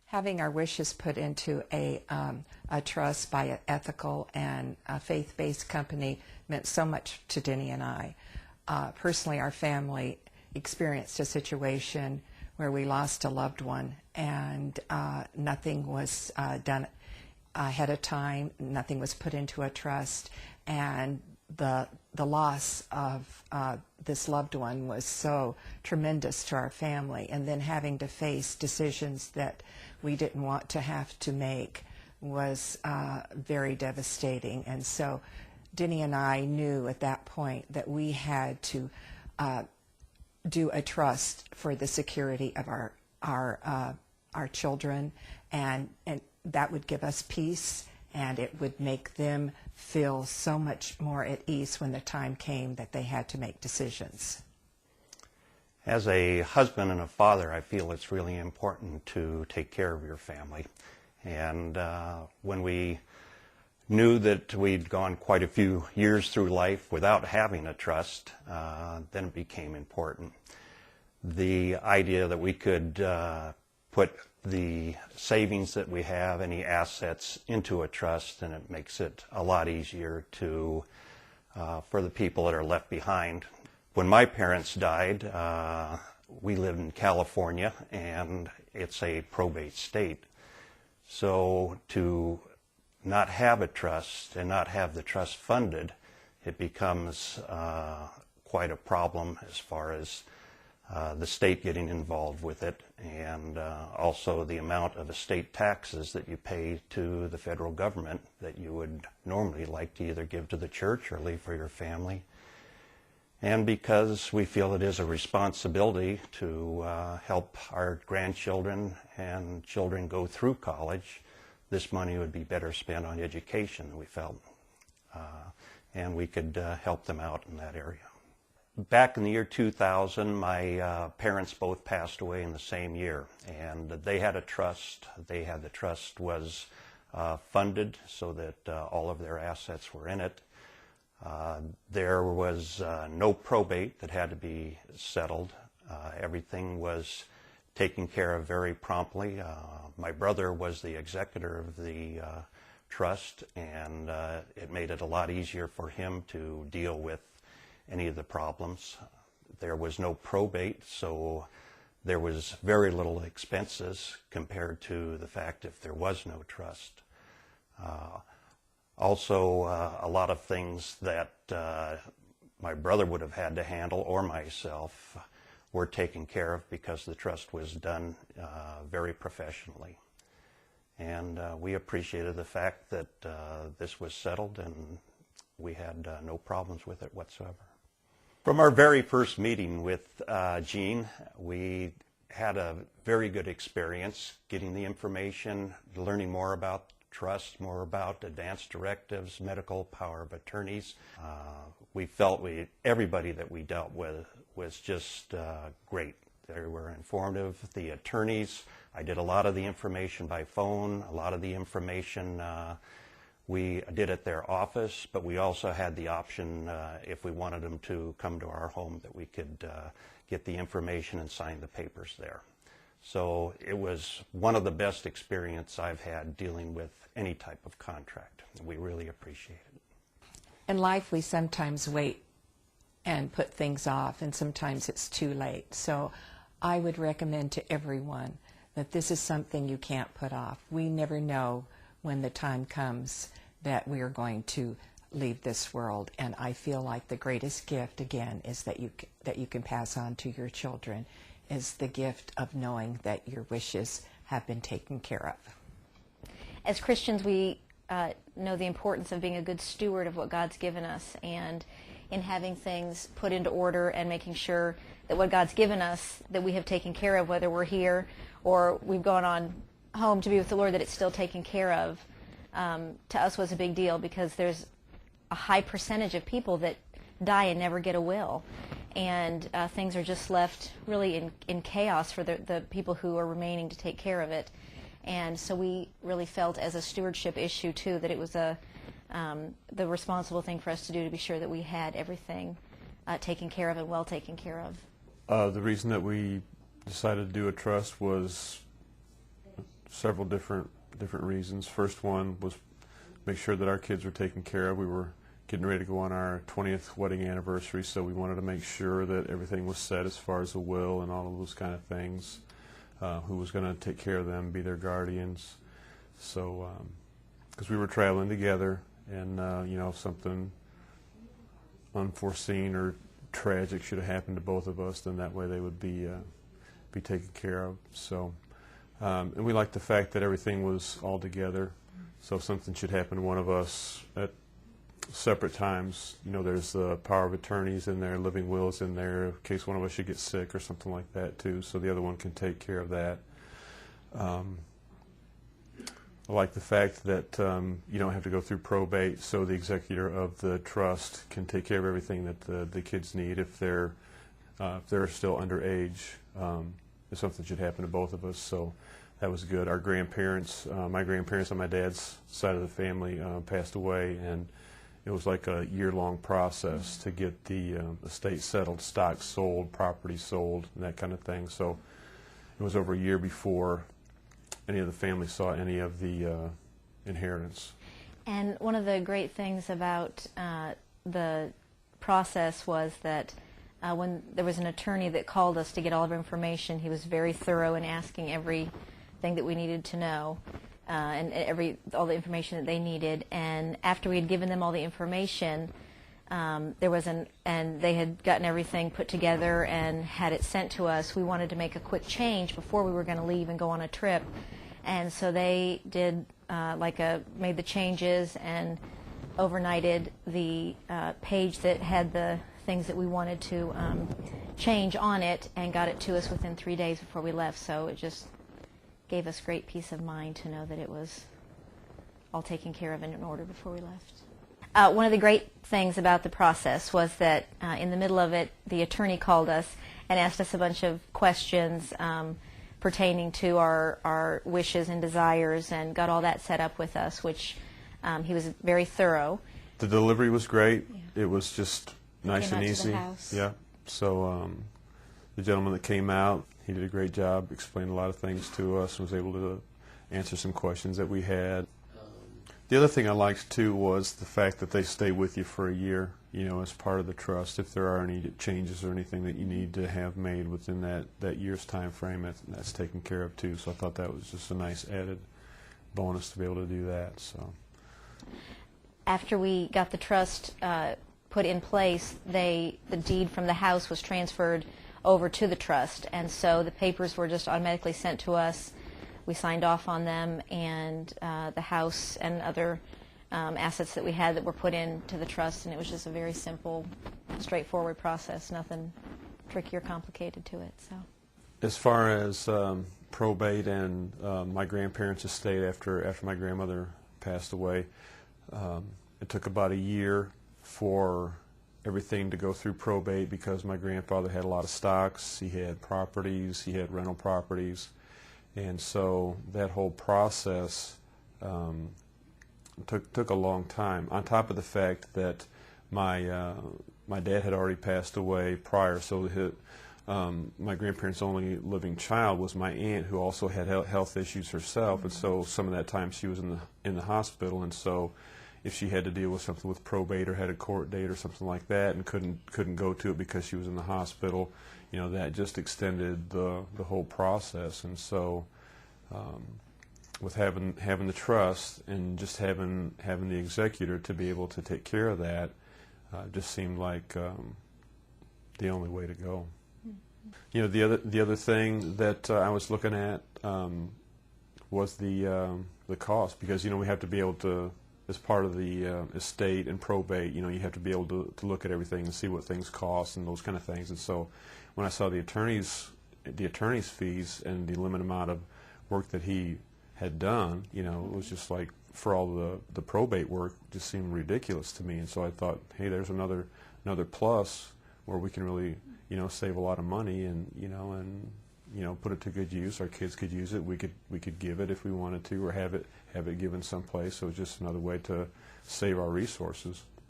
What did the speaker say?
Having our wishes put into a trust by an ethical and faith-based company meant so much to Denny and I. Personally, our family experienced a situation where we lost a loved one, and nothing was done ahead of time. Nothing was put into a trust, and the loss of this loved one was so tremendous to our family. And then having to face decisions that we didn't want to have to make was very devastating. And so Denny and I knew at that point that we had to do a trust for the security of our children, and that would give us peace, and it would make them feel so much more at ease when the time came that they had to make decisions. As a husband and a father, I feel it's really important to take care of your family. And when we knew that we'd gone quite a few years through life without having a trust, then it became important. The idea that we could put the savings that we have, any assets, into a trust, and it makes it a lot easier to for the people that are left behind. When my parents died, we lived in California, and it's a probate state. So to not have a trust and not have the trust funded, it becomes quite a problem as far as the state getting involved with it, and also the amount of estate taxes that you pay to the federal government that you would normally like to either give to the church or leave for your family. And because we feel it is a responsibility to help our grandchildren and children go through college, this money would be better spent on education, we felt, and we could help them out in that area. Back in the year 2000, my parents both passed away in the same year, and they had a trust. The trust was funded so that all of their assets were in it. There was no probate that had to be settled. Everything was taken care of very promptly. My brother was the executor of the trust, and it made it a lot easier for him to deal with any of the problems. There was no probate, so there was very little expenses compared to the fact if there was no trust. Also, a lot of things that my brother would have had to handle, or myself, were taken care of because the trust was done very professionally. And we appreciated the fact that this was settled, and we had no problems with it whatsoever. From our very first meeting with Jean, we had a very good experience getting the information, learning more about trust, more about advanced directives, medical power of attorneys. We felt everybody that we dealt with was just great. They were informative. The attorneys, I did a lot of the information by phone, a lot of the information we did at their office, but we also had the option, if we wanted them to come to our home, that we could get the information and sign the papers there. So it was one of the best experiences I've had dealing with any type of contract. We really appreciate it. In life, we sometimes wait and put things off, and sometimes it's too late. So I would recommend to everyone that this is something you can't put off. We never know when the time comes that we are going to leave this world, and I feel like the greatest gift, again, is that you can pass on to your children, is the gift of knowing that your wishes have been taken care of. As Christians, we know the importance of being a good steward of what God's given us, and in having things put into order and making sure that what God's given us, that we have taken care of, whether we're here or we've gone on home to be with the Lord, that it's still taken care of, to us was a big deal, because there's a high percentage of people that die and never get a will, and things are just left really in chaos for the people who are remaining to take care of it. And so we really felt, as a stewardship issue too, that it was the responsible thing for us to do, to be sure that we had everything taken care of and well taken care of. The reason that we decided to do a trust was several different reasons. First one was make sure that our kids were taken care of. We were getting ready to go on our 20th wedding anniversary, so we wanted to make sure that everything was set as far as the will and all of those kind of things. Who was going to take care of them, be their guardians. So, because we were traveling together, and you know, if something unforeseen or tragic should have happened to both of us, then that way they would be taken care of. So, and we liked the fact that everything was all together. So if something should happen to one of us at separate times, you know, there's the power of attorneys in there, living wills in there, in case one of us should get sick or something like that too, so the other one can take care of that. I like the fact that you don't have to go through probate, so the executor of the trust can take care of everything that the kids need if they're still underage, if something should happen to both of us. So that was good. Our grandparents, my grandparents on my dad's side of the family passed away, and it was like a year-long process to get the estate settled, stock sold, property sold, and that kind of thing. So it was over a year before any of the family saw any of the inheritance. And one of the great things about the process was that when there was an attorney that called us to get all of our information, he was very thorough in asking everything that we needed to know. And all the information that they needed. And after we had given them all the information, and they had gotten everything put together and had it sent to us, we wanted to make a quick change before we were going to leave and go on a trip. And so they did made the changes and overnighted the page that had the things that we wanted to change on it, and got it to us within 3 days before we left. So it just gave us great peace of mind to know that it was all taken care of and in order before we left. One of the great things about the process was that in the middle of it, the attorney called us and asked us a bunch of questions pertaining to our wishes and desires, and got all that set up with us, which he was very thorough. The delivery was great. Yeah. It was just nice and easy. Yeah. So the gentleman that came out, he did a great job, explained a lot of things to us, and was able to answer some questions that we had. The other thing I liked too was the fact that they stay with you for a year, you know, as part of the trust. If there are any changes or anything that you need to have made within that year's time frame, that's taken care of too. So I thought that was just a nice added bonus to be able to do that. So after we got the trust put in place, the deed from the house was transferred over to the trust, and so the papers were just automatically sent to us. We signed off on them, and the house and other assets that we had that were put into the trust, and it was just a very simple, straightforward process, nothing tricky or complicated to it. So, as far as probate and my grandparents' estate after my grandmother passed away, it took about a year for everything to go through probate, because my grandfather had a lot of stocks, he had properties, he had rental properties, and so that whole process took a long time, on top of the fact that my dad had already passed away prior, so my grandparents' only living child was my aunt, who also had health issues herself, and so some of that time she was in the hospital, and so if she had to deal with something with probate or had a court date or something like that and couldn't go to it because she was in the hospital, you know, that just extended the whole process. And so with having the trust and just having the executor to be able to take care of that just seemed like the only way to go. You know, the other thing that I was looking at was the cost, because, you know, we have to be able to, as part of the estate and probate, you know, you have to be able to look at everything and see what things cost and those kind of things. And so when I saw the attorney's fees and the limited amount of work that he had done, you know, it was just like, for all the probate work, just seemed ridiculous to me. And so I thought, hey, there's another plus where we can really, you know, save a lot of money and put it to good use. Our kids could use it. We could give it if we wanted to, or have it given someplace. So it's just another way to save our resources.